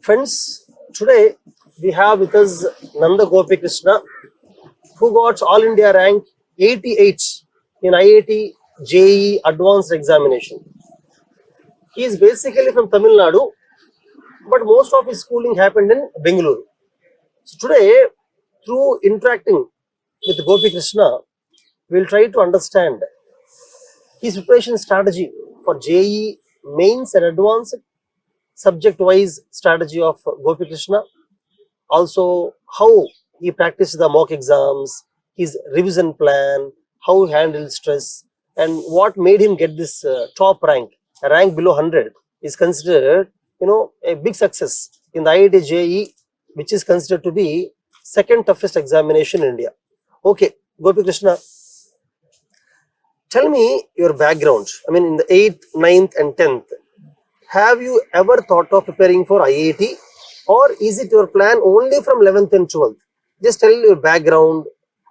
Friends, today we have with us Nanda Gopi Krishna, who got All India rank 88 in IIT JEE Advanced Examination. He is basically from Tamil Nadu, but most of his schooling happened in Bengaluru. So today, through interacting with Gopi Krishna, we'll try to understand his preparation strategy for JEE mains and advanced subject-wise strategy of Gopi Krishna. Also, how he practiced the mock exams, his revision plan, how he handled stress, and what made him get this top rank. A rank below 100 is considered, a big success in the IIT JEE, which is considered to be second toughest examination in India. Okay, Gopi Krishna, tell me your background. I mean, in the 8th, 9th, and 10th, have you ever thought of preparing for IIT, or is it your plan only from 11th and 12th? Just tell your background,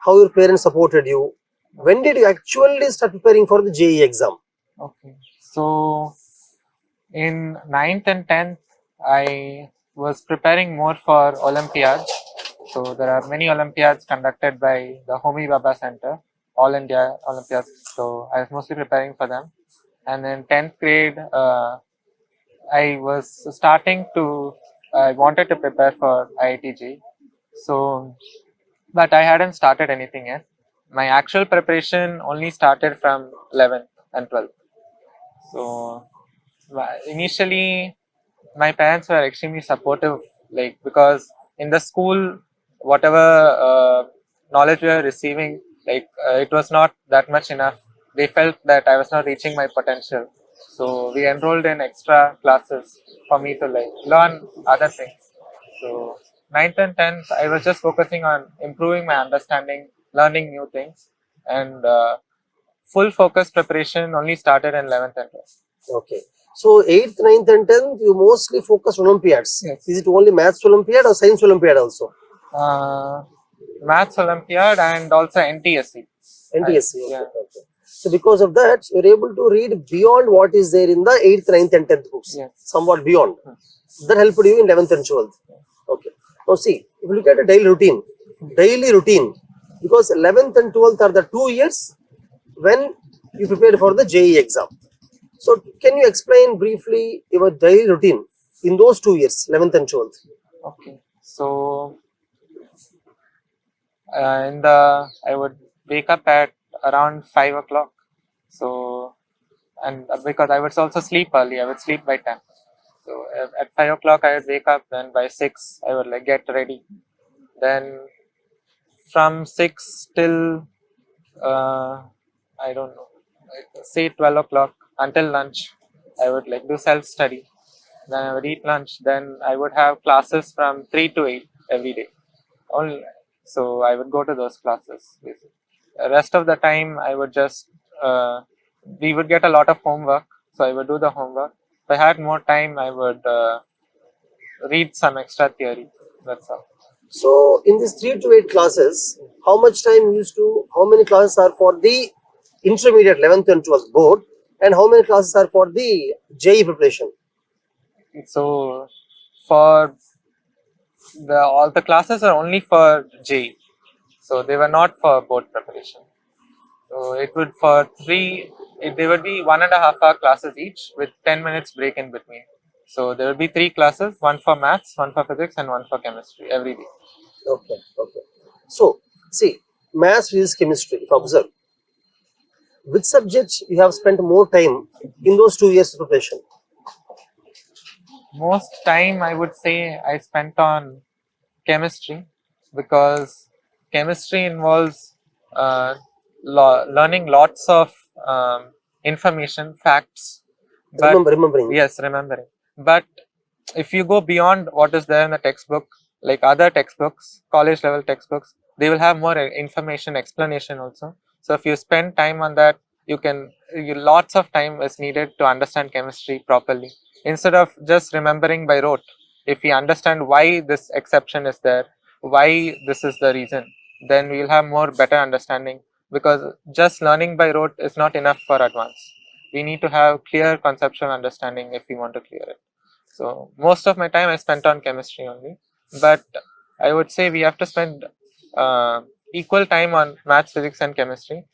how your parents supported you. When did you actually start preparing for the JEE exam? Okay, so in 9th and 10th, I was preparing more for Olympiads. So there are many Olympiads conducted by the Homi Bhabha Center, All India Olympiads. So I was mostly preparing for them. And in 10th grade, I was I wanted to prepare for IIT JEE. So, but I hadn't started anything yet. My actual preparation only started from 11th and 12th. So, initially, my parents were extremely supportive, because in the school, whatever knowledge we were receiving, it was not that much enough. They felt that I was not reaching my potential. So we enrolled in extra classes for me to learn other things. So 9th and 10th, I was just focusing on improving my understanding, learning new things, and full focus preparation only started in 11th and 12th. Okay. So 8th, 9th, and 10th, you mostly focus on Olympiads. Yes. Is it only Maths Olympiad or Science Olympiad also? Maths Olympiad and also NTSC. NTSC. Okay, Yeah. okay. So because of that, you're able to read beyond what is there in the 8th, 9th, and 10th books. Yes. Somewhat beyond. That helped you in 11th and 12th. Okay. Now see, if you look at a daily routine, because 11th and 12th are the 2 years when you prepare for the JEE exam. So can you explain briefly your daily routine in those 2 years, 11th and 12th? Okay. So I would wake up at around 5 o'clock. So, and because I would also sleep early, I would sleep by 10. So at 5 o'clock I would wake up, then by 6 I would get ready. Then from 6 till I don't know, say 12 o'clock until lunch, I would do self-study. Then I would eat lunch. Then I would have classes from 3 to 8 every day. So I would go to those classes. The rest of the time, I would just, we would get a lot of homework. So I would do the homework. If I had more time, I would read some extra theory. That's all. So in these 3 to 8 classes, how many classes are for the intermediate 11th and 12th board, and how many classes are for the JEE preparation? So for all the classes are only for JEE. So they were not for board preparation. So it would they would be 1.5 hour classes each with 10 minutes break in between. So there would be 3 classes, one for maths, one for physics, and one for chemistry every day. Okay, okay. So see, maths, physics, chemistry, if you observe, which subject you have spent more time in those 2 years of preparation? Most time I would say I spent on chemistry, because chemistry involves learning lots of information, facts. But, Remembering. Yes, remembering. But if you go beyond what is there in the textbook, like other textbooks, college level textbooks, they will have more information, explanation also. So if you spend time on that, lots of time is needed to understand chemistry properly. Instead of just remembering by rote, if we understand why this exception is there, why this is the reason, then we will have more better understanding, because just learning by rote is not enough for advance. We need to have clear conceptual understanding if we want to clear it. So most of my time I spent on chemistry only. But I would say we have to spend equal time on maths, physics, and chemistry.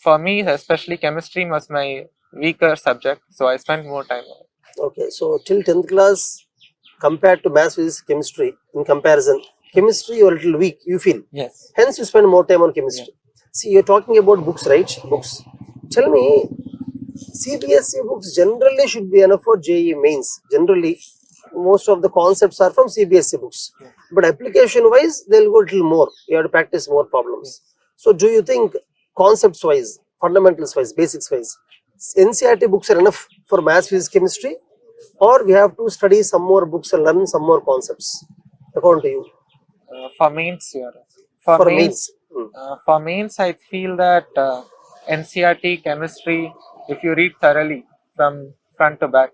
For me, especially chemistry was my weaker subject, so I spent more time on it. Okay, so till 10th class, compared to maths, physics, chemistry, in comparison, chemistry you're a little weak, you feel. Yes. Hence, you spend more time on chemistry. See, you're talking about books, right? Books. Tell me, CBSE books generally should be enough for JEE mains. Generally, most of the concepts are from CBSE books. But application wise, they'll go a little more. You have to practice more problems. So, do you think concepts wise, fundamentals wise, basics wise, NCERT books are enough for maths, physics, chemistry? Or we have to study some more books and learn some more concepts, according to you? For mains, yeah. For mains. For mains, I feel that NCRT chemistry, if you read thoroughly from front to back,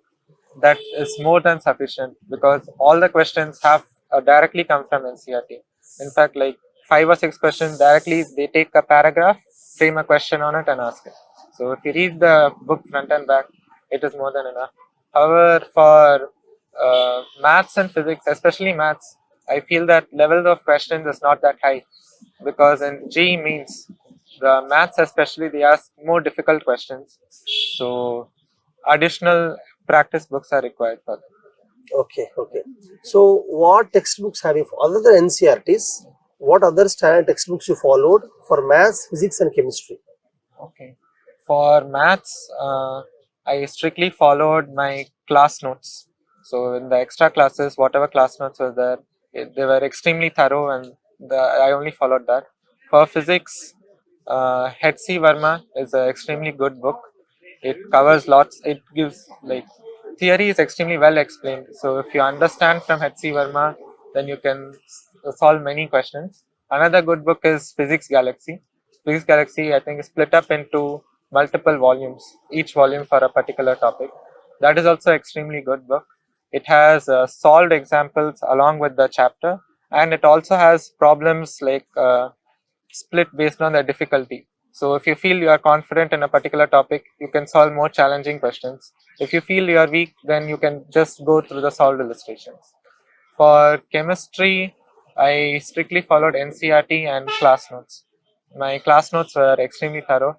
that is more than sufficient because all the questions have directly come from NCRT. In fact, like 5 or 6 questions directly, they take a paragraph, frame a question on it, and ask it. So if you read the book front and back, it is more than enough. However, for maths and physics, especially maths, I feel that level of questions is not that high because in GE means the maths especially they ask more difficult questions. So additional practice books are required for them. Okay, okay. So, what textbooks have you, other than NCRTs, what other standard textbooks you followed for maths, physics, and chemistry? Okay. For maths, I strictly followed my class notes. So in the extra classes, whatever class notes were there, they were extremely thorough, and I only followed that. For physics, H.C. Verma is an extremely good book. It covers lots. It gives like theory is extremely well explained. So if you understand from H.C. Verma, then you can solve many questions. Another good book is Physics Galaxy. Physics Galaxy, I think, is split up into multiple volumes, each volume for a particular topic. That is also extremely good book. It has solved examples along with the chapter, and it also has problems like split based on the difficulty. So if you feel you are confident in a particular topic, you can solve more challenging questions. If you feel you are weak, then you can just go through the solved illustrations. For chemistry, I strictly followed NCRT and class notes. My class notes were extremely thorough,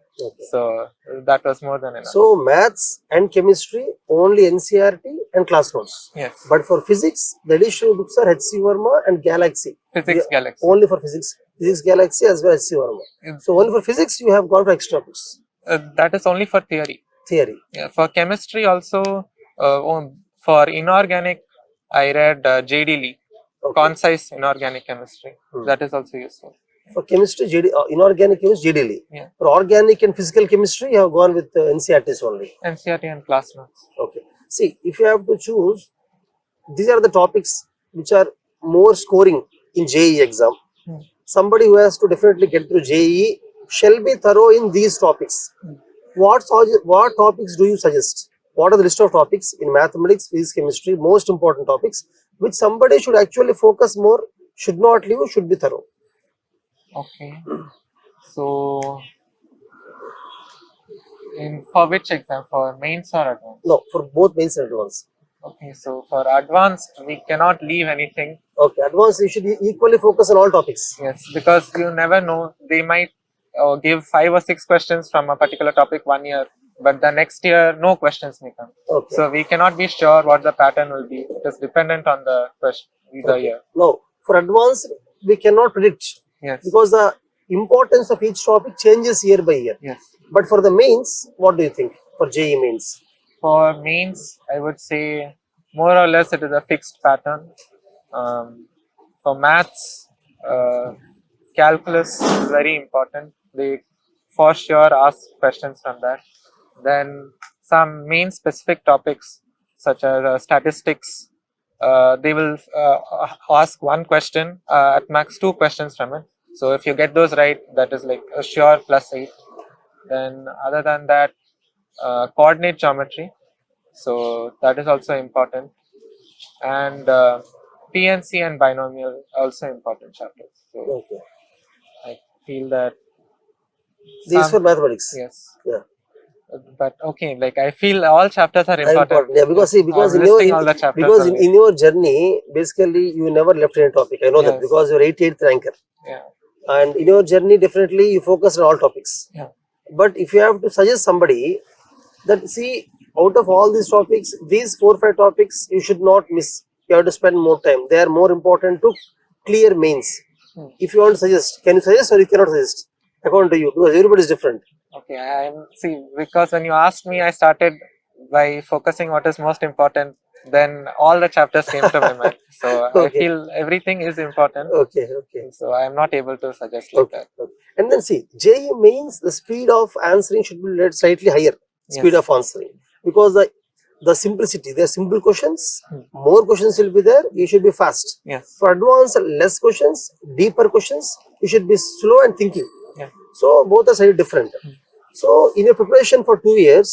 so that was more than enough. So, maths and chemistry only NCRT and class notes. Yes. But for physics, the additional books are H.C. Verma and Galaxy. Physics Galaxy. Only for physics. Physics Galaxy as well as H.C. Verma. So, only for physics you have gone for extra books. That is only for theory. Theory. Yeah, for chemistry also, for inorganic, I read J.D. Lee, Concise Inorganic Chemistry. That is also useful. For chemistry, inorganic chemistry, J.D. Lee. Yeah. For organic and physical chemistry, you have gone with NCRTs only. NCRT and class notes. Okay. See, if you have to choose, these are the topics which are more scoring in JEE exam. Somebody who has to definitely get through JEE shall be thorough in these topics. What topics do you suggest? What are the list of topics in mathematics, physics, chemistry, most important topics, which somebody should actually focus more, should not leave, should be thorough? Okay. So, for which exam? For mains or advanced? No, for both mains and advanced. Okay, so for advanced, we cannot leave anything. Okay, advanced, you should equally focus on all topics. Yes, because you never know. They might give 5 or 6 questions from a particular topic 1 year, but the next year, no questions may come. Okay. So we cannot be sure what the pattern will be. It is dependent on the question, the year. No, for advanced, we cannot predict. Yes. Because the importance of each topic changes year by year. Yes. But for the mains, what do you think for JEE mains? For mains, I would say more or less it is a fixed pattern. For maths, calculus is very important. They for sure ask questions from that. Then some main specific topics such as statistics, they will ask one question, at max 2 questions from it. So if you get those right, that is like a sure +8. Then other than that, coordinate geometry, so that is also important, and PNC and binomial also important chapters. So I feel that these for mathematics. Yes. Yeah. But okay, like I feel all chapters are Are important. important. Yeah, because see, because I'm in your listing all the chapters. because only. in your journey, basically you never left any topic. I know that Yes. because you're 88th ranker, Yeah. and in your journey, definitely you focus on all topics. Yeah. But if you have to suggest somebody that see out of all these topics, these 4 5 topics you should not miss. You have to spend more time. They are more important to clear mains. Hmm. If you want to suggest, can you suggest or you cannot suggest? According to you, because everybody is different. Okay, I'm see because when you asked me, I started by focusing what is most important. Then all the chapters came to my mind. So I Okay. feel everything is important. Okay. Okay. So I'm not able to suggest like Okay. that. Okay. And then see, JE means the speed of answering should be slightly higher. Speed Yes. of answering, because the simplicity, there are simple questions, Hmm. more questions will be there. You should be fast. Yes. For advanced, less questions, deeper questions, you should be slow and thinking. Yeah. So both are slightly different. So in your preparation for 2 years,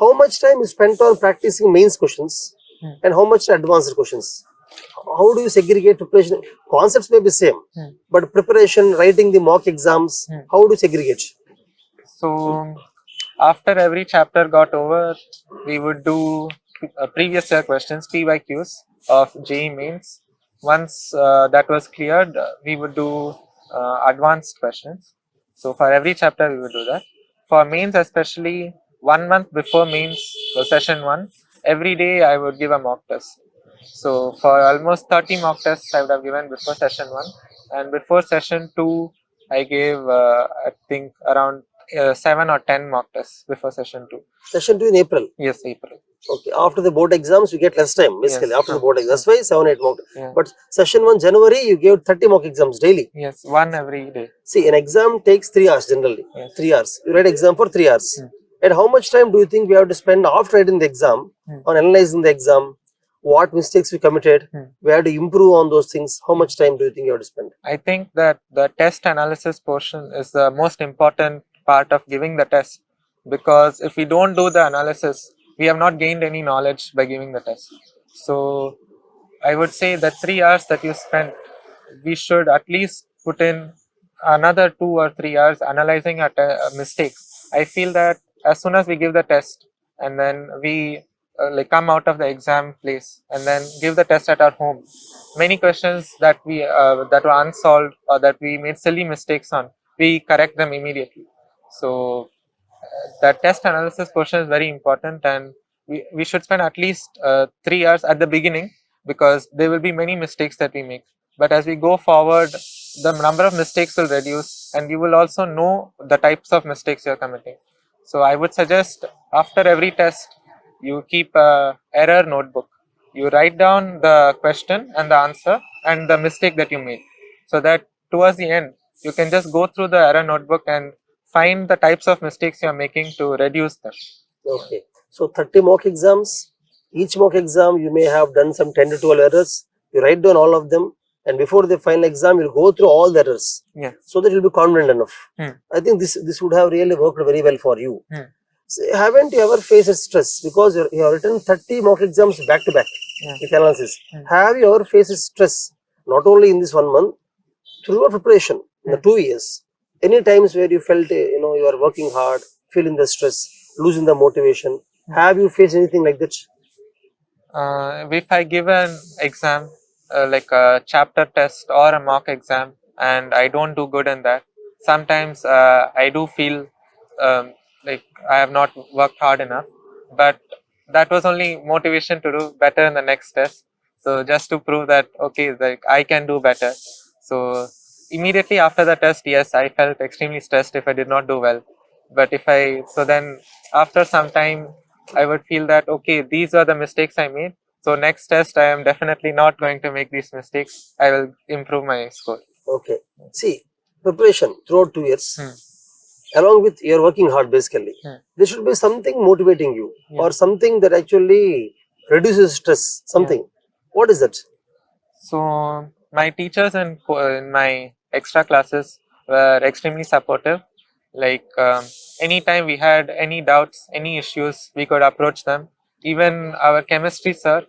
how much time you spent on practicing mains questions Hmm. and how much advanced questions? How do you segregate preparation? Concepts may be same, but preparation, writing the mock exams, how do you segregate? So after every chapter got over, we would do previous year questions, PYQs of JEE mains. Once that was cleared, we would do advanced questions. So for every chapter, we would do that. For mains, especially 1 month before mains, so session 1, every day I would give a mock test. So for almost 30 mock tests I would have given before session 1, and before session 2 I gave I think around 7 or 10 mock tests before session 2. Session 2 in April. Yes, April. Okay, after the board exams, you get less time basically. Yes. After the board exams, that's why 7 8 mock. Yeah. But session 1 January, you gave 30 mock exams daily. Yes, one every day. See, an exam takes 3 hours generally. Yes. 3 hours. You write exam for 3 hours. And how much time do you think we have to spend after writing the exam on analyzing the exam? What mistakes we committed? We have to improve on those things. How much time do you think you have to spend? I think that the test analysis portion is the most important part of giving the test, because if we don't do the analysis, we have not gained any knowledge by giving the test. So I would say that 3 hours that you spent, we should at least put in another 2 or 3 hours analyzing our mistakes. I feel that as soon as we give the test and then we like come out of the exam place and then give the test at our home, many questions that we that were unsolved or that we made silly mistakes on, we correct them immediately. So the test analysis portion is very important, and we should spend at least 3 hours at the beginning, because there will be many mistakes that we make. But as we go forward, the number of mistakes will reduce, and you will also know the types of mistakes you're committing. So I would suggest after every test, you keep a error notebook. You write down the question and the answer and the mistake that you made, so that towards the end, you can just go through the error notebook and find the types of mistakes you are making to reduce them. Okay. So 30 mock exams. Each mock exam, you may have done some 10 to 12 errors. You write down all of them. And before the final exam, you'll go through all the errors. Yeah. So that you'll be confident enough. I think this would have really worked very well for you. So haven't you ever faced stress? Because you have written 30 mock exams back to back with analysis. Have you ever faced stress? Not only in this 1 month, through your preparation in the 2 years. Any times where you felt, you are working hard, feeling the stress, losing the motivation. Have you faced anything like that? If I give an exam, like a chapter test or a mock exam, and I don't do good in that, sometimes I do feel like I have not worked hard enough. But that was only motivation to do better in the next test. So just to prove that, okay, like I can do better. So immediately after the test, yes, I felt extremely stressed if I did not do well. But then after some time, I would feel that, okay, these are the mistakes I made. So next test, I am definitely not going to make these mistakes. I will improve my score. Okay. See, preparation throughout 2 years, along with your working hard basically, there should be something motivating you or something that actually reduces stress, something. What is that? So my teachers in my extra classes were extremely supportive. Like anytime we had any doubts, any issues, we could approach them. Even our chemistry sir,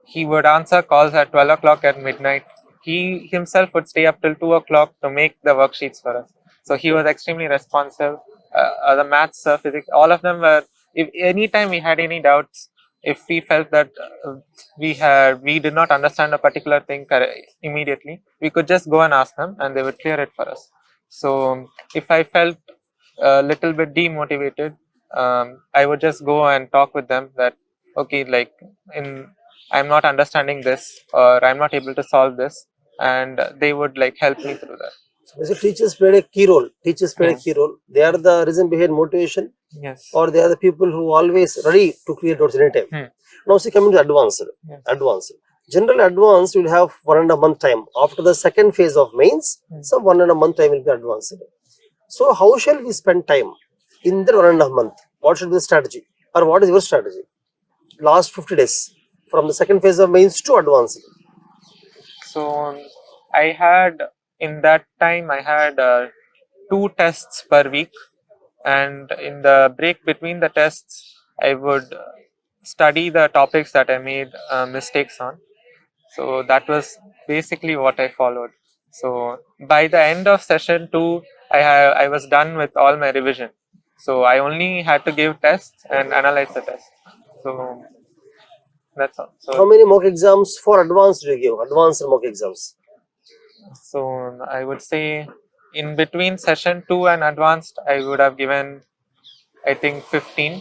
he would answer calls at 12 o'clock at midnight. He himself would stay up till 2 o'clock to make the worksheets for us. So he was extremely responsive. the maths, physics, all of them were. If anytime we had any doubts, if we felt that we did not understand a particular thing immediately, we could just go and ask them, and they would clear it for us. So if I felt a little bit demotivated, I would just go and talk with them that okay, like I'm not understanding this, or I'm not able to solve this, and they would like help me through that. So teachers played a key role. Teachers played a Yes. key role. They are the reason behind motivation, Yes. or they are the people who always ready to clear doubts anytime. Now see, coming to advanced. Yes. Advanced. Generally, advanced will have 1.5 month time. After the second phase of mains, some 1.5 month time will be advanced. So how shall we spend time in the 1.5 month? What should be the strategy, or what is your strategy? Last 50 days from the second phase of mains to advanced. So I had in that time I had 2 tests per week, and in the break between the tests I would study the topics that I made mistakes on. So that was basically what I followed. So by the end of session 2, I was done with all my revision. So I only had to give tests and analyze the test. So that's all. So how many mock exams for advanced do you give? Advanced mock exams. So I would say in between session 2 and advanced, I would have given, I think 15.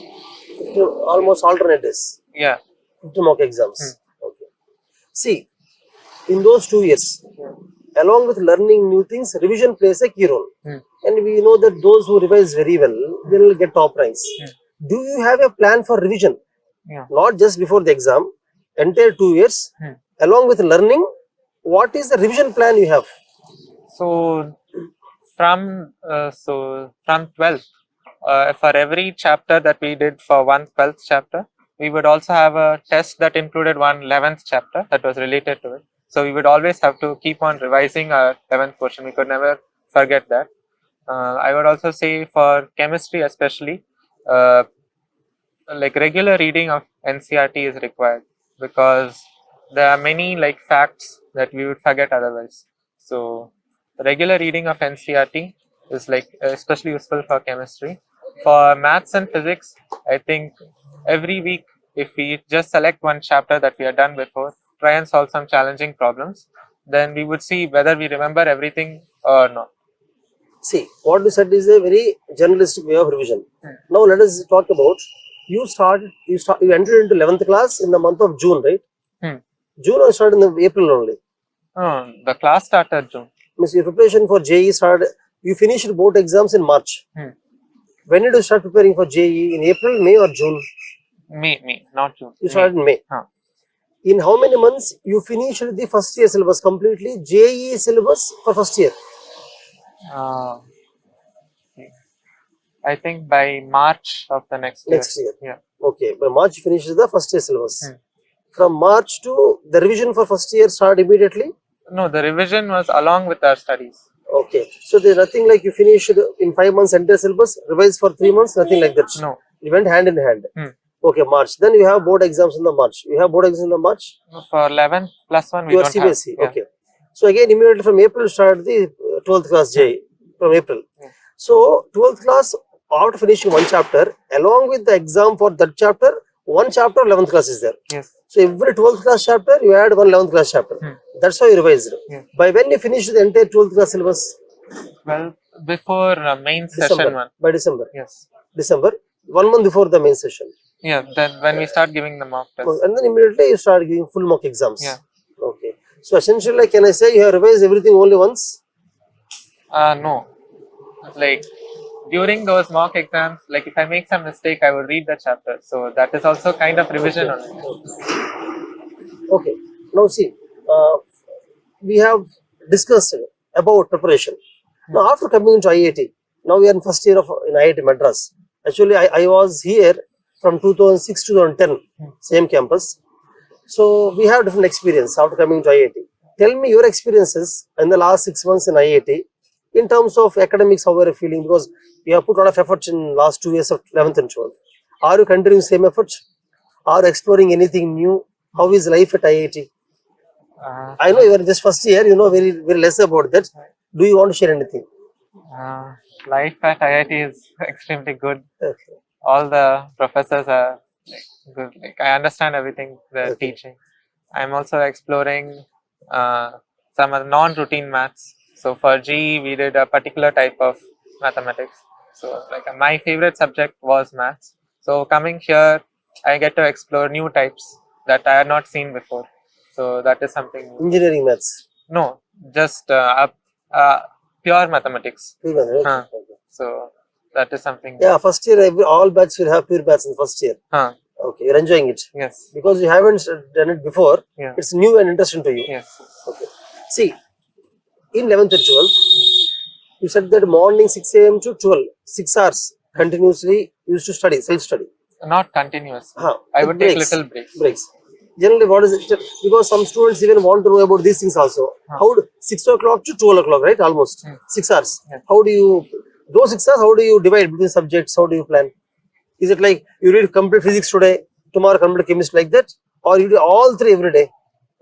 Almost alternate days. Yeah. 50 mock exams. Okay. See, in those 2 years, along with learning new things, revision plays a key role. And we know that those who revise very well, they will get top ranks. Do you have a plan for revision? Yeah. Not just before the exam, entire 2 years, along with learning, what is the revision plan you have? So from 12th, for every chapter that we did for 12th chapter, we would also have a test that included 11th chapter that was related to it. So we would always have to keep on revising our 11th portion. We could never forget that. I would also say for chemistry especially, like regular reading of NCRT is required, because there are many like facts that we would forget otherwise. So regular reading of NCRT is like especially useful for chemistry. For maths and physics, I think every week, if we just select one chapter that we have done before, try and solve some challenging problems, then we would see whether we remember everything or not. See, what you said is a very generalistic way of revision. Now let us talk about, you entered into 11th class in the month of June, right? June or started in the April only? The class started June. Means your preparation for JEE started, you finished board exams in March. When did you start preparing for JEE? In April, May or June? May, not June. You started in May. In how many months you finished the first year syllabus completely, JEE syllabus for first year? I think by March of the next year. Next year. Yeah. Okay, by March you finished the first year syllabus. From March to the revision for first year start immediately? No, the revision was along with our studies. Okay, so there's nothing like you finished in 5 months entire syllabus, revise for 3 months, nothing like that. No. You went hand in hand. Okay, March. Then you have board exams in the March. You have board exams in the March? For 11 plus 1 we you are don't CBSE. have. Okay. So again immediately from April start the 12th class JEE from April. So 12th class, after finishing one chapter, along with the exam for that chapter, one chapter 11th class is there. Yes. So every 12th class chapter, you add one 11th class chapter. That's how you revised. By when you finished the entire 12th class syllabus? Well, before main December. session 1. By December. Yes. December, 1 month before the main session. Yeah, then when we start giving the mock test. And then immediately you start giving full mock exams. Yeah. Okay. So essentially, can I say you have revised everything only once? No. Like during those mock exams, like if I make some mistake, I will read the chapter. So that is also kind of revision on it. Okay. Now see, we have discussed about preparation. Now after coming into IIT, now we are in first year of in IIT Madras. Actually, I was here from 2006 to 2010, same campus. So we have different experience after coming to IIT. Tell me your experiences in the last 6 months in IIT in terms of academics, how are you feeling? Because you have put a lot of effort in last 2 years of 11th and 12th. Are you continuing same efforts? Are you exploring anything new? How is life at IIT? I know you are just first year, you know very less about that. Do you want to share anything? Life at IIT is extremely good. Okay. All the professors are good. I understand everything they're Okay. teaching. I'm also exploring some non-routine maths. So for GE, we did a particular type of mathematics. So my favorite subject was maths. So coming here, I get to explore new types that I had not seen before. So that is something new. Engineering maths. No, just pure mathematics. Pure maths, okay. Huh. Okay. So that is something. Yeah, first year all batch will have pure maths in first year. Huh. Okay, you're enjoying it. Yes. Because you haven't done it before. Yeah. It's new and interesting to you. Yes. Okay. See, in 11th and 12th, you said that morning 6 a.m. to 12, 6 hours continuously used to study, self-study. Not continuous. Huh. I With would breaks, take little breaks. Breaks. Generally, what is it? Because some students even want to know about these things also. How 6 o'clock to 12 o'clock, right? Almost 6 hours. Yeah. How do you, those 6 hours, how do you divide between subjects? How do you plan? Is it like you read complete physics today, tomorrow complete chemistry, like that? Or you do all three every day?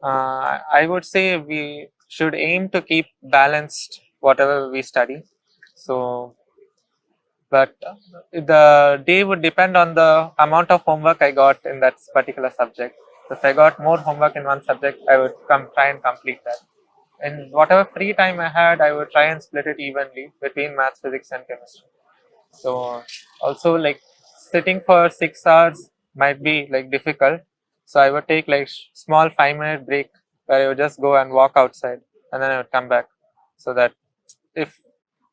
I would say we should aim to keep balanced whatever we study. So, but the day would depend on the amount of homework I got in that particular subject. So if I got more homework in one subject, I would try and complete that. And whatever free time I had, I would try and split it evenly between maths, physics, and chemistry. So also sitting for 6 hours might be difficult. So I would take small 5-minute break where I would just go and walk outside, and then I would come back. So that if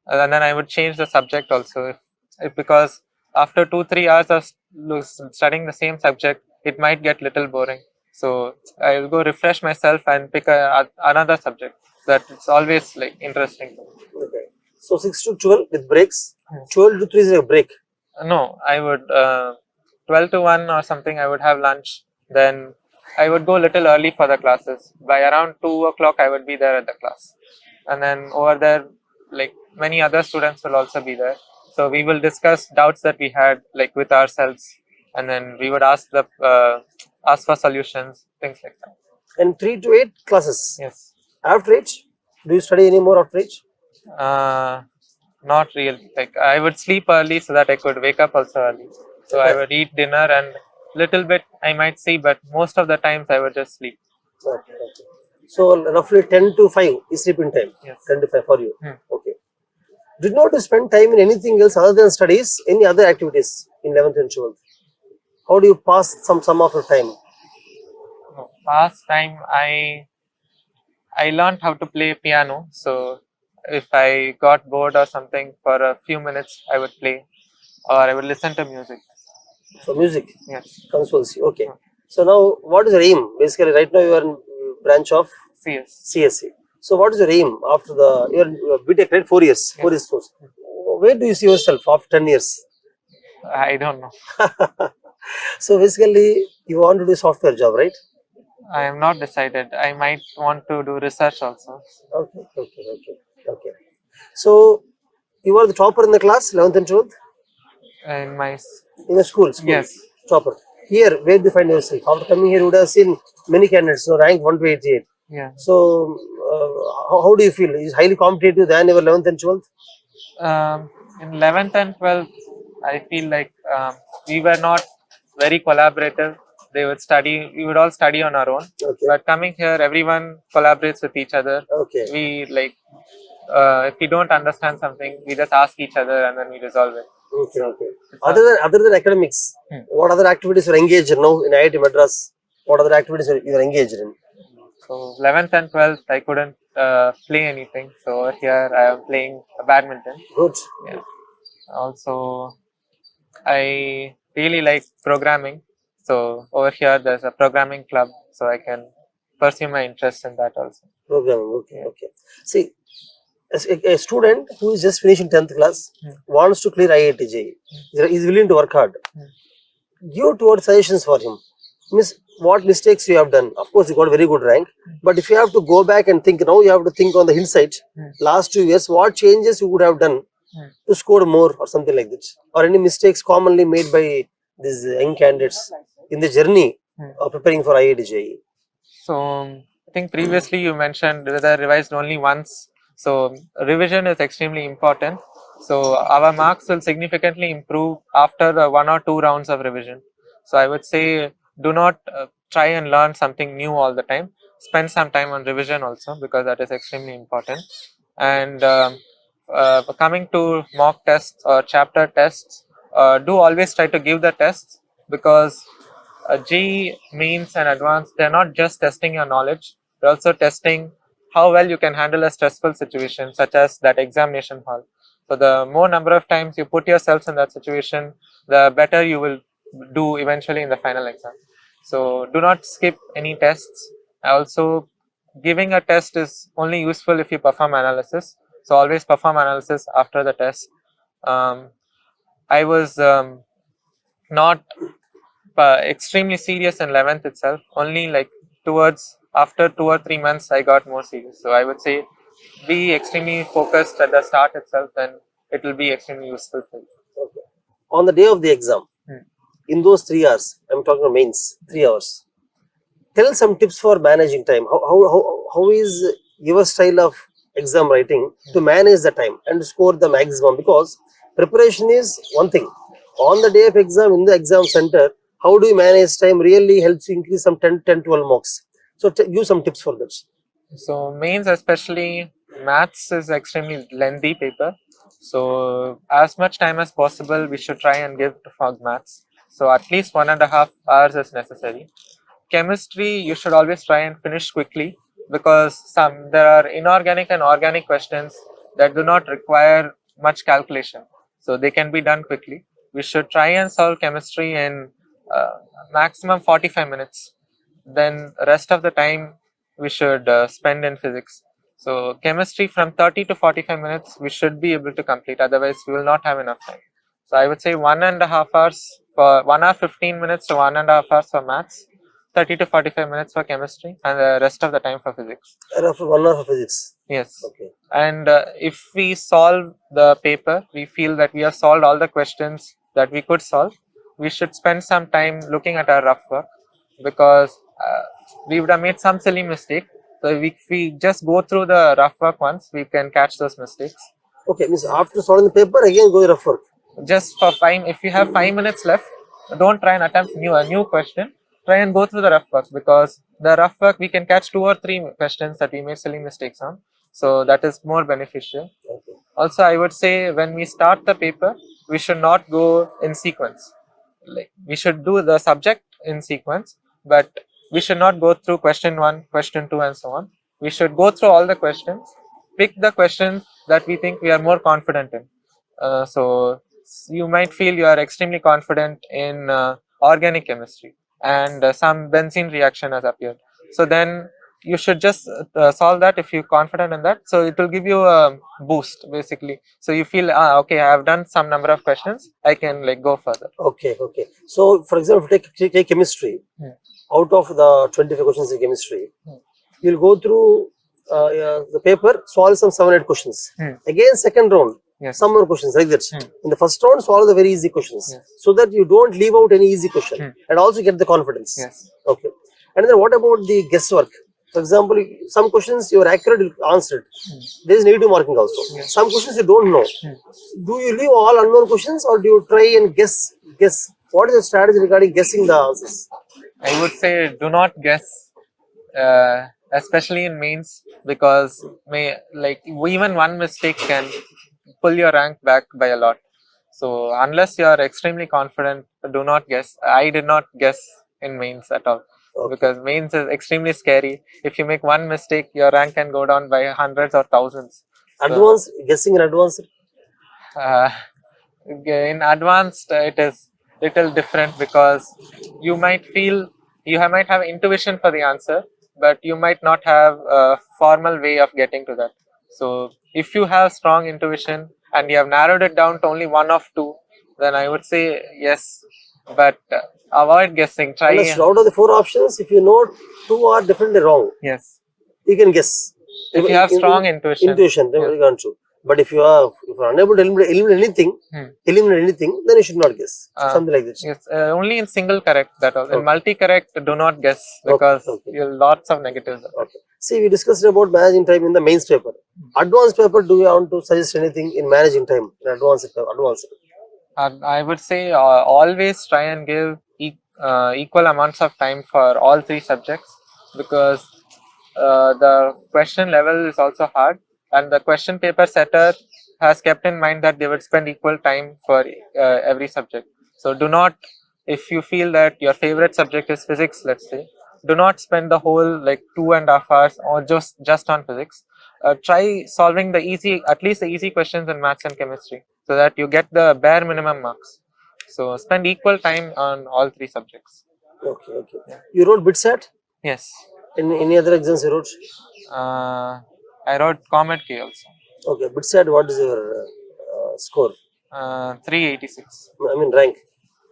and then I would change the subject also. If because after 2-3 hours of studying the same subject, it might get little boring. So I will go refresh myself and pick another subject that it's always interesting. Okay. So 6 to 12 with breaks. 12 to 3 is a break. No, I would 12 to 1 or something. I would have lunch. Then I would go a little early for the classes. By around 2 o'clock, I would be there at the class. And then over there, many other students will also be there. So we will discuss doubts that we had with ourselves, and then we would ask for solutions, things like that. And 3 to 8 classes. Yes. After 8, do you study any more after 8? Not really. I would sleep early so that I could wake up also early. So I would eat dinner and little bit I might see, but most of the times I would just sleep. Okay. So roughly 10 to 5 is sleeping time. Yes. 10 to 5 for you. Okay. Did not spend time in anything else other than studies, any other activities in 11th and 12th? How do you pass some of your time? No, past time I learned how to play piano. So if I got bored or something for a few minutes, I would play, or I would listen to music. So music. Yes. Consoles. Okay. So now, what is your aim? Basically, right now you are in branch of CSC. So what is your aim after your BTech, right? 4 years. 4 years course. Where do you see yourself after 10 years? I don't know. So basically, you want to do software job, right? I am not decided. I might want to do research also. Okay. So you are the topper in the class, 11th and 12th? In the school. Yes. Topper. Here, where do you find yourself? After coming here, you would have seen many candidates, rank 1 to 88. Yeah. So, how do you feel? Is highly competitive than your 11th and 12th? In 11th and 12th, I feel we were not very collaborative. We would all study on our own. Okay. But coming here, everyone collaborates with each other. Okay. We if we don't understand something, we just ask each other and then we resolve it. Okay. Other than academics, what other activities you are engaged in now in IIT Madras? What other activities you are engaged in? So 11th and 12th, I couldn't play anything. So here I am playing badminton. Good. Yeah. Also, I really like programming. So over here there's a programming club, so I can pursue my interest in that also. Programming. Okay. See, as a student who is just finishing 10th class wants to clear IIT JEE, is willing to work hard. Give towards suggestions for him. Means what mistakes you have done. Of course, you got a very good rank, but if you have to go back and think, now you have to think on the hindsight. Last 2 years, what changes you would have done to score more or something like that, or any mistakes commonly made by these young candidates in the journey of preparing for IIT JEE. So I think previously you mentioned that I revised only once. So revision is extremely important. So our marks will significantly improve after 1 or 2 rounds of revision. So I would say do not try and learn something new all the time. Spend some time on revision also, because that is extremely important. And coming to mock tests or chapter tests, do always try to give the tests, because GE means and advanced, they're not just testing your knowledge, they're also testing how well you can handle a stressful situation such as that examination hall. So the more number of times you put yourselves in that situation, the better you will do eventually in the final exam. So do not skip any tests. Also, giving a test is only useful if you perform analysis. So always perform analysis after the test. I was not extremely serious in 11th itself. Only like towards after 2 or 3 months, I got more serious. So I would say be extremely focused at the start itself, then it will be extremely useful for you. Okay. On the day of the exam, in those 3 hours, I'm talking about mains, 3 hours. Tell some tips for managing time. How is your style of exam writing to manage the time and score the maximum? Because preparation is one thing. On the day of exam, in the exam center, how do you manage time really helps you increase some 10, 12 marks. So give some tips for that. So mains, especially maths, is extremely lengthy paper. So as much time as possible, we should try and give for maths. So at least 1.5 hours is necessary. Chemistry, you should always try and finish quickly, because there are inorganic and organic questions that do not require much calculation. So they can be done quickly. We should try and solve chemistry in maximum 45 minutes. Then rest of the time we should spend in physics. So chemistry from 30 to 45 minutes we should be able to complete, otherwise we will not have enough time. So I would say 1.5 hours for 1 hour 15 minutes to 1.5 hours for maths, 30 to 45 minutes for chemistry, and the rest of the time for physics. Roughly 1 hour for physics. Yes. Okay. And if we solve the paper, we feel that we have solved all the questions that we could solve, we should spend some time looking at our rough work, because we would have made some silly mistake. So if we just go through the rough work once, we can catch those mistakes. Okay, means after solving the paper, again go rough work. Just for 5, if you have 5 minutes left, don't try and attempt a new question. Try and go through the rough work, because the rough work we can catch 2 or 3 questions that we made silly mistakes on. So that is more beneficial. Okay. Also, I would say when we start the paper, we should not go in sequence. Like we should do the subject in sequence, but we should not go through question 1, question 2, and so on. We should go through all the questions, pick the questions that we think we are more confident in. So you might feel you are extremely confident in organic chemistry, and some benzene reaction has appeared. So then you should just solve that if you're confident in that. So it will give you a boost basically. So you feel, okay, I have done some number of questions, I can like go further. Okay. So for example, take chemistry. Out of the 25 questions in chemistry, you'll go through the paper, solve some 7-8 questions. Again, second round, some more questions like that. In the first round, solve the very easy questions, so that you don't leave out any easy question, and also get the confidence. Okay. And then what about the guesswork? For example, some questions you are accurate, you answered. There is negative marking also. Some questions you don't know. Do you leave all unknown questions, or do you try and guess? What is the strategy regarding guessing the answers? I would say do not guess, especially in mains, because even one mistake can pull your rank back by a lot. So unless you are extremely confident, do not guess. I did not guess in mains at all. Okay. Because mains is extremely scary. If you make one mistake, your rank can go down by hundreds or thousands. Advanced, guessing in advanced? In advanced, it is little different, because you might have intuition for the answer, but you might not have a formal way of getting to that. So if you have strong intuition and you have narrowed it down to only 1 of 2, then I would say yes, but avoid guessing. Try. Out of the 4 options, if you know 2 are definitely wrong, yes, you can guess. If you have strong intuition, then you can't choose. But if you are unable to eliminate anything, then you should not guess. Something like this. Yes, only in single correct that all. In Okay. multi-correct, do not guess Okay, because okay. you have lots of negatives. Okay. See, we discussed about managing time in the mains paper. Advanced paper, do you want to suggest anything in managing time in advanced? I would say always try and give equal amounts of time for all three subjects because the question level is also hard, and the question paper setter has kept in mind that they would spend equal time for every subject. So do not, if you feel that your favorite subject is physics, let's say, do not spend the whole like 2.5 hours or just on physics. Try solving at least the easy questions in maths and chemistry, so that you get the bare minimum marks. So spend equal time on all three subjects. Okay, okay. Yeah. You wrote BitSat? Yes. In any other exams you wrote? I wrote Comet K also. Okay, BitSat, what is your score? 386. I mean rank.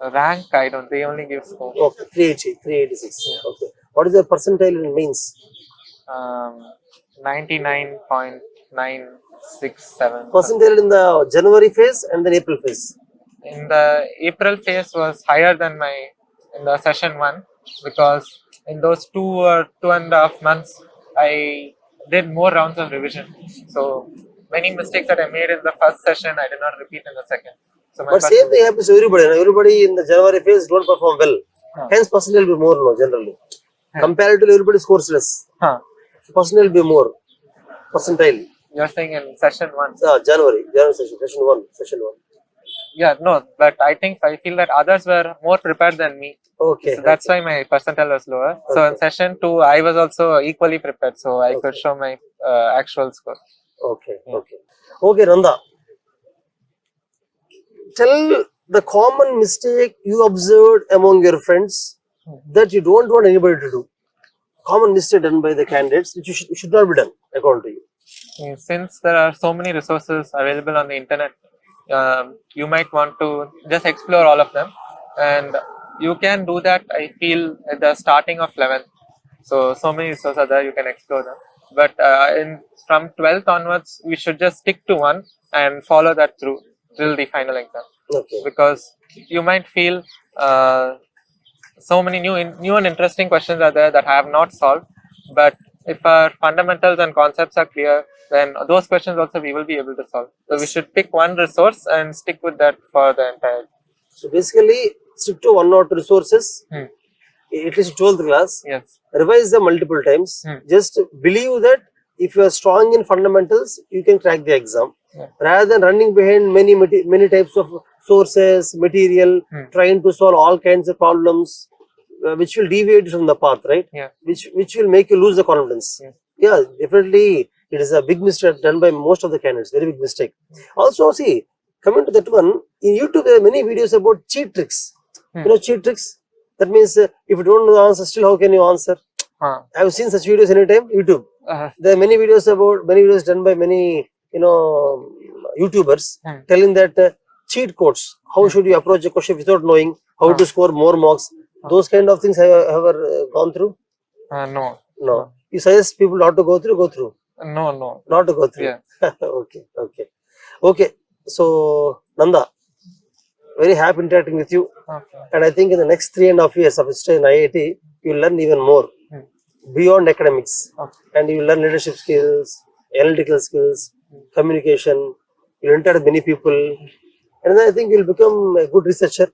Rank, I don't. They only give score. Okay, 386. Yeah. Okay. What is the percentile in mains? 99.967. Percentile in the January phase and then April phase. In the April phase was higher than in the session 1 because in those 2.5 months I did more rounds of revision. So many mistakes that I made in the first session I did not repeat in the second. So but same thing happens to everybody. Everybody in the January phase don't perform well. Hence percentile will be more generally. Comparatively, everybody scores less. Percentile will be more. Percentile. You're saying in session 1? January session 1. Yeah, no, but I feel that others were more prepared than me. Okay. So that's why my percentile was lower. Okay. So in session 2, I was also equally prepared, so I could show my actual score. Okay, okay. Okay, Nanda. Tell the common mistake you observed among your friends that you don't want anybody to do. Common mistake done by the candidates which should not be done according to you. Since there are so many resources available on the internet, you might want to just explore all of them, and you can do that, I feel, at the starting of 11th. So many resources are there, you can explore them. But from 12th onwards, we should just stick to one and follow that through till the final exam. Okay. Because you might feel so many new and interesting questions are there that I have not solved. But if our fundamentals and concepts are clear, then those questions also we will be able to solve. So we should pick one resource and stick with that for the entire. So basically, stick to one or two resources. At least 12th class. Yes. Revise them multiple times. Just believe that if you are strong in fundamentals, you can crack the exam. Rather than running behind many types of sources, material, trying to solve all kinds of problems, which will deviate from the path, right? Yeah. Which will make you lose the confidence. Yeah, definitely. It is a big mistake done by most of the candidates. Very big mistake. Also, see, coming to that one, in YouTube there are many videos about cheat tricks. You know cheat tricks? That means if you don't know the answer, still how can you answer? I have seen such videos anytime. YouTube. There are many videos done by many YouTubers telling that cheat codes. How should you approach a question without knowing how to score more marks? Those kind of things have you ever gone through? No. You suggest people not to go through? Go through. No. Not to go through. Yeah. Okay. So Nanda, very happy interacting with you. Okay. And I think in the next 3.5 years of stay in IIT, you will learn even more beyond academics. And you will learn leadership skills, analytical skills, communication. You will interact with many people. And then I think you will become a good researcher.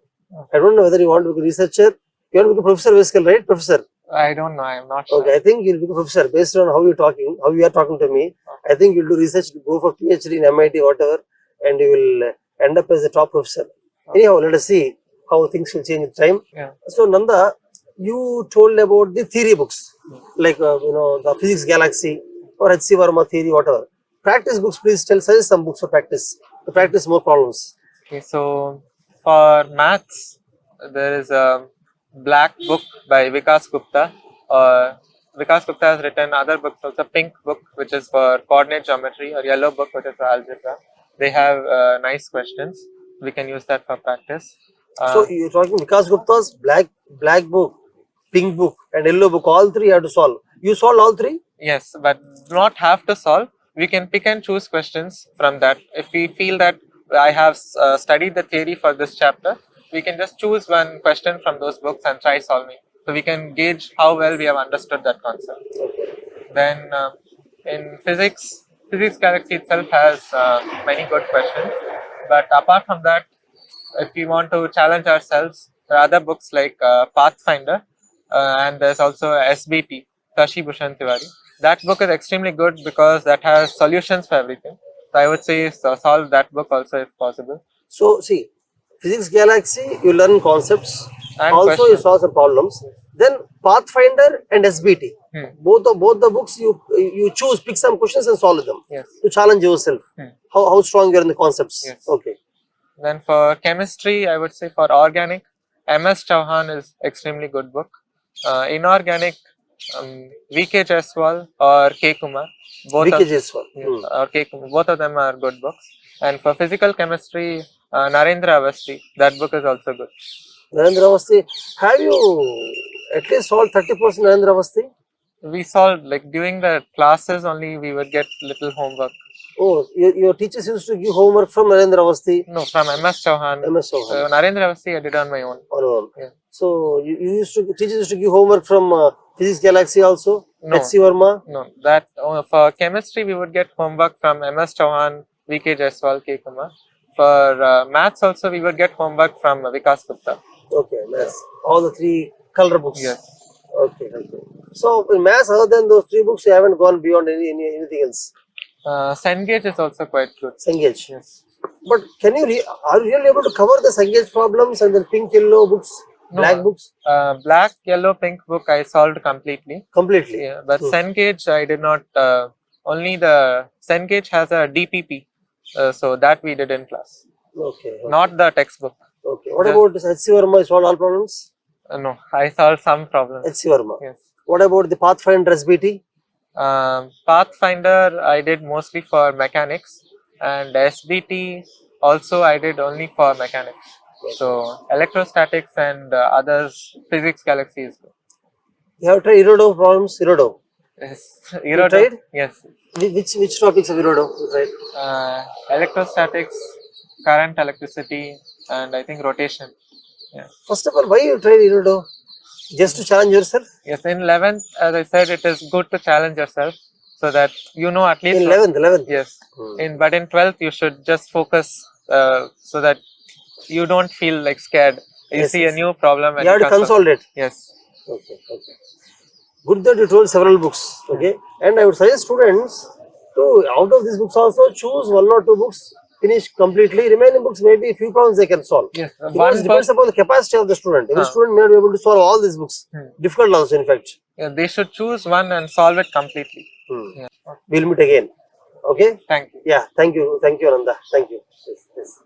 I don't know whether you want to be a researcher. You want to become a professor basically, right? Professor. I don't know. I'm not sure. Okay, I think you'll become a professor based on how you are talking to me. I think you'll do research, go for PhD in MIT, whatever, and you will end up as a top professor. Anyhow, let us see how things will change in time. So Nanda, you told about the theory books, like the Physics Galaxy or H.C. Verma theory, whatever. Practice books, please suggest some books for practice, to practice more problems. Okay, so for maths, there is a black book by Vikas Gupta. Vikas Gupta has written other books, also pink book, which is for coordinate geometry, or yellow book, which is for algebra. They have nice questions. We can use that for practice. So you're talking Vikas Gupta's black book, pink book, and yellow book. All three you have to solve. You solved all three? Yes, but do not have to solve. we can pick and choose questions from that. If we feel that I have studied the theory for this chapter, we can just choose one question from those books and try solving. So we can gauge how well we have understood that concept. Then in physics galaxy itself has many good questions. But apart from that, if we want to challenge ourselves, there are other books like Pathfinder, and there's also SBT, Tashi Bhushan Tiwari. That book is extremely good because that has solutions for everything. So I would say solve that book also if possible. So see, Physics Galaxy, you learn concepts, And also you questions. solve some problems. Then Pathfinder and SBT, both the books you choose, pick some questions and solve them. Yes. To challenge yourself. How strong you are in the concepts. Yes. Okay. Then for chemistry, I would say for organic, MS Chauhan is extremely good book. Inorganic, VK Jaiswal or K Kumar, both VK Jaiswal. or K Kumar, both of them are good books. And for physical chemistry, Narendra Avasti, that book is also good. Narendra Avasti, have you at least solved 30% Narendra Avasti? We solved, like during the classes only we would get little homework. Oh, your teachers used to give homework from Narendra Avasti? No, from MS Chauhan. MS Chauhan. Narendra Avasti I did on my own. Yeah. So teachers used to give homework from Physics Galaxy also? No. HC Verma? No, that for chemistry we would get homework from MS Chauhan, VK Jaiswal, K Kumar. For maths also we would get homework from Vikas Gupta. Okay, maths. All the three color books. Yes. Okay. So in maths, other than those three books, you haven't gone beyond anything else. Cengage is also quite good. Cengage. Yes. But are you really able to cover the Cengage problems and then pink, yellow books, black books? Black, yellow, pink book I solved completely. Completely. Yeah, but Cengage I did not. Only the Cengage has a DPP, so that we did in class. Okay. Not the textbook. Okay. What about this HC Verma? You solved all problems? No, I solved some problems. HC Verma. Yes. What about the Pathfinder SBT? Pathfinder I did mostly for mechanics, and SBT also I did only for mechanics. So electrostatics and others, physics galaxy is good. You have tried Irodo problems? Irodo? Yes. You tried? Yes. Which topics of Irodo you tried? Electrostatics, current, electricity, and I think rotation. Yeah. First of all, why you tried Irodo? Just to challenge yourself? Yes, in 11th, as I said, it is good to challenge yourself so that you know at least. In 11th? Yes. But in 12th, you should just focus so that you don't feel like scared. You see a new problem. And you have to consolidate. Yes. Okay. Good that you told several books. Okay. And I would suggest students to, out of these books also, choose one or two books, finish completely. Remaining books, maybe a few problems they can solve. Yes. Because it depends upon the capacity of the student. Every student may not be able to solve all these books. Difficult also, in fact. Yeah, they should choose one and solve it completely. Yeah. We'll meet again. Okay? Thank you. Yeah, thank you. Thank you, Ananda. Thank you. Yes.